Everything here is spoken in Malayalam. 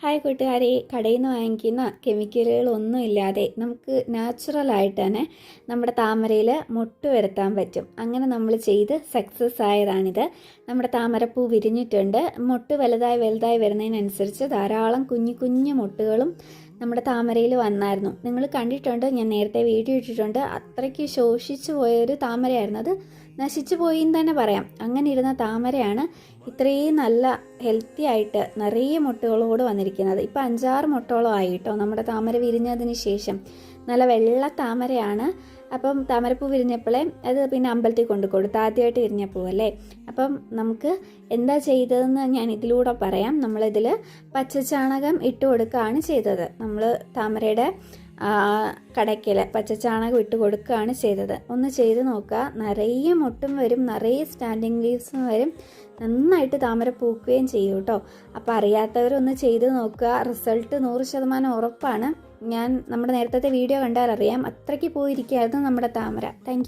ഹായ് കൂട്ടുകാരെ, കടയിൽ നിന്ന് വാങ്ങിക്കുന്ന കെമിക്കലുകളൊന്നും ഇല്ലാതെ നമുക്ക് നാച്ചുറലായിട്ട് തന്നെ നമ്മുടെ താമരയിൽ മൊട്ട് വരുത്താൻ പറ്റും. അങ്ങനെ നമ്മൾ ചെയ്ത് സക്സസ് ആയതാണിത്. നമ്മുടെ താമരപ്പൂ വിരിഞ്ഞിട്ടുണ്ട്. മൊട്ട് വലുതായി വരുന്നതിനനുസരിച്ച് ധാരാളം കുഞ്ഞു കുഞ്ഞു മൊട്ടുകളും നമ്മുടെ താമരയിൽ വന്നായിരുന്നു. നിങ്ങൾ കണ്ടിട്ടുണ്ട്, ഞാൻ നേരത്തെ വീഡിയോ ഇട്ടിട്ടുണ്ട്. അത്രയ്ക്ക് ശോഷിച്ചു പോയൊരു താമരയായിരുന്നു. അത് നശിച്ചു പോയി എന്ന് തന്നെ പറയാം. അങ്ങനെ ഇരുന്ന താമരയാണ് ഇത്രയും നല്ല ഹെൽത്തി ആയിട്ട് നിറയെ മുട്ടുകളോട് വന്നിരിക്കുന്നത്. ഇപ്പം 5-6 മുട്ടോളം ആയി കേട്ടോ നമ്മുടെ താമര വിരിഞ്ഞതിന് ശേഷം. നല്ല വെള്ള താമരയാണ്. അപ്പം താമരപ്പൂ വിരിഞ്ഞപ്പോഴേ അത് പിന്നെ അമ്പലത്തിൽ കൊണ്ട് കൊടുത്തു. ആദ്യമായിട്ട് വിരിഞ്ഞ പൂവല്ലേ. അപ്പം നമുക്ക് എന്താ ചെയ്തതെന്ന് ഞാൻ ഇതിലൂടെ പറയാം. നമ്മളിതിൽ പച്ചച്ചാണകം ഇട്ട് കൊടുക്കുകയാണ് ചെയ്തത്. നമ്മൾ താമരയുടെ കടയ്ക്കൽ പച്ചച്ചാണകം ഇട്ട് കൊടുക്കുകയാണ് ചെയ്തത്. ഒന്ന് ചെയ്ത് നോക്കുക. നിറയെ മുട്ടും വരും, നിറയെ സ്റ്റാൻഡിങ് ലീവ്സും വരും. നന്നായിട്ട് താമര പൂക്കുകയും ചെയ്യും കേട്ടോ. അപ്പോൾ അറിയാത്തവരൊന്ന് ചെയ്ത് നോക്കുക. റിസൾട്ട് 100% ഉറപ്പാണ്. നമ്മുടെ നേരത്തെ വീഡിയോ കണ്ടാൽ അറിയാം, അത്രയ്ക്ക് പോയിരിക്കുകയായിരുന്നു നമ്മുടെ താമര. Thank you.